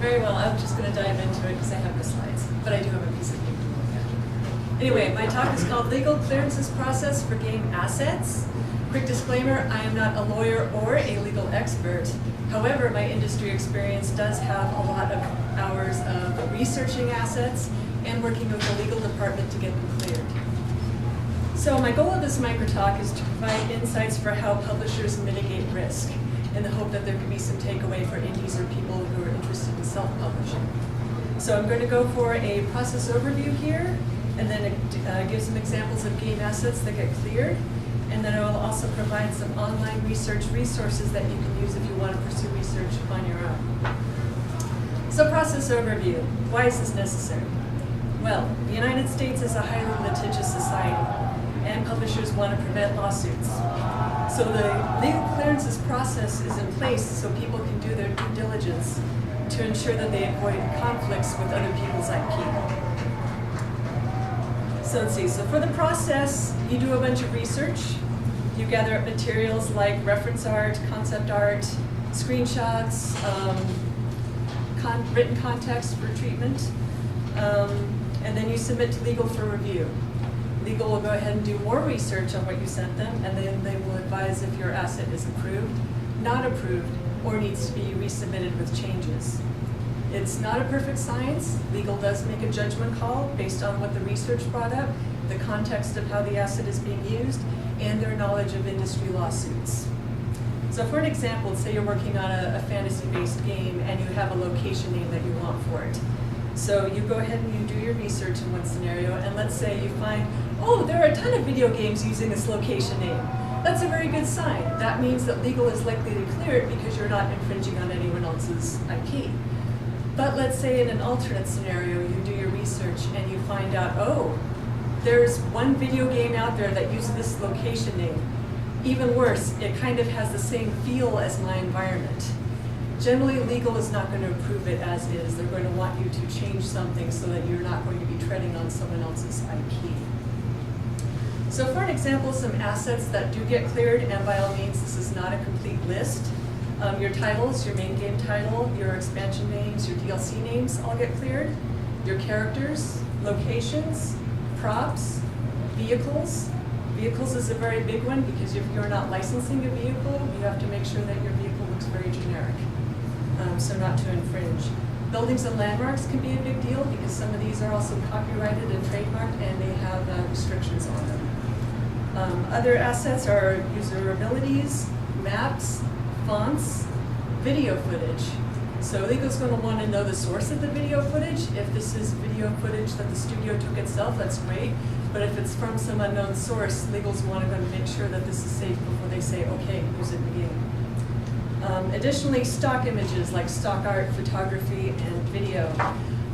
Very well, I'm just going to dive into it because I have the slides, but I do have a piece of paper to look at. Anyway, my talk is called Legal Clearances Process for Game Assets. Quick disclaimer, I am not a lawyer or a legal expert. However, my industry experience does have a lot of hours of researching assets and working with the legal department to get them cleared. So my goal of this micro talk is to provide insights for how publishers mitigate risk in the hope that there could be some takeaway for indies or people who are interested in self-publishing. So I'm going to go for a process overview here, and then give some examples of game assets that get cleared, and then I will also provide some online research resources that you can use if you want to pursue research on your own. So process overview. Why is this necessary? Well, the United States is a highly litigious society, and publishers want to prevent lawsuits. So the legal clearances process is in place so people can do their due diligence to ensure that they avoid conflicts with other people's IP. So let's see, so for the process, you do a bunch of research. You gather up materials like reference art, concept art, screenshots, written context for treatment, and then you submit to legal for review. Legal will go ahead and do more research on what you sent them, and then they will advise if your asset is approved, not approved, or needs to be resubmitted with changes. It's not a perfect science. Legal does make a judgment call based on what the research brought up, the context of how the asset is being used, and their knowledge of industry lawsuits. So for an example, say you're working on a fantasy-based game and you have a location name that you want for it. So you go ahead and you do your research in one scenario, and let's say you find, oh, there are a ton of video games using this location name. That's a very good sign. That means that legal is likely to clear it because you're not infringing on anyone else's IP. But let's say in an alternate scenario, you do your research and you find out, oh, there's one video game out there that uses this location name. Even worse, it kind of has the same feel as my environment. Generally, legal is not going to approve it as is. They're going to want you to change something so that you're not going to be treading on someone else's IP. So for an example, some assets that do get cleared, and by all means, this is not a complete list. Your titles, your main game title, your expansion names, your DLC names all get cleared. Your characters, locations, props, vehicles. Vehicles is a very big one because if you're not licensing a vehicle, you have to make sure that your vehicle looks very generic, so not to infringe. Buildings and landmarks can be a big deal because some of these are also copyrighted and trademarked and they have restrictions on them. Other assets are user abilities, maps, fonts, video footage. So legal's going to want to know the source of the video footage. If this is video footage that the studio took itself, that's great. But if it's from some unknown source, legal's going to make sure that this is safe before they say, okay, use it in the game. Additionally, stock images like stock art, photography, and video.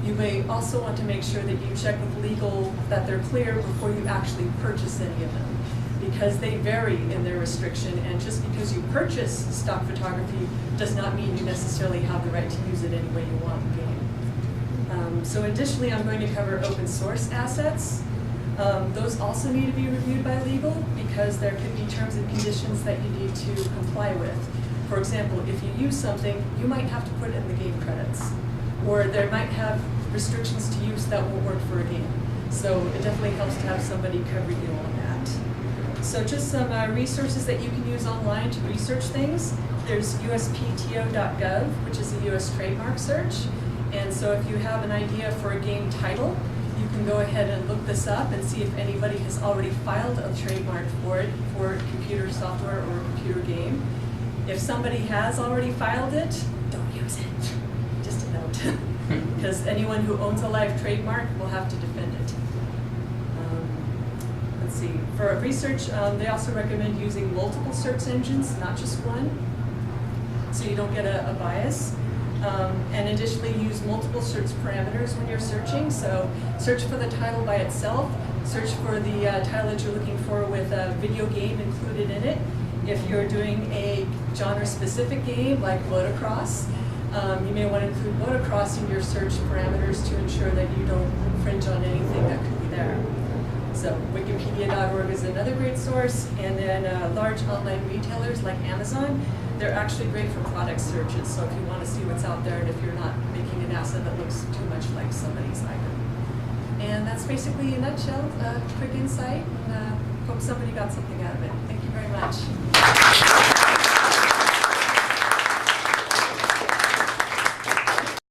You may also want to make sure that you check with legal that they're clear before you actually purchase any of them, because they vary in their restriction, and just because you purchase stock photography does not mean you necessarily have the right to use it any way you want in the game. So additionally, I'm going to cover open source assets. Those also need to be reviewed by legal because there could be terms and conditions that you need to comply with. For example, if you use something, you might have to put it in the game credits, or there might have restrictions to use that won't work for a game. So it definitely helps to have somebody cover you on that. So just some resources that you can use online to research things. There's uspto.gov, which is a US trademark search. And so if you have an idea for a game title, you can go ahead and look this up and see if anybody has already filed a trademark for it for computer software or a computer game. If somebody has already filed it, don't use it. Just a note. Because anyone who owns a live trademark will have to defend it. Let's see. For research, they also recommend using multiple search engines, not just one, so you don't get a bias. And additionally, use multiple search parameters when you're searching. So search for the title by itself, search for the title that you're looking for with a video game included in it. If you're doing a genre-specific game like motocross, you may want to include motocross in your search parameters to ensure that you don't infringe on anything that could be there. So wikipedia.org is another great source, and then large online retailers like Amazon, they're actually great for product searches. So if you want to see what's out there and if you're not making asset that looks too much like somebody's item. And that's basically, in a nutshell, a quick insight, and hope somebody got something out of it. Thank you very much.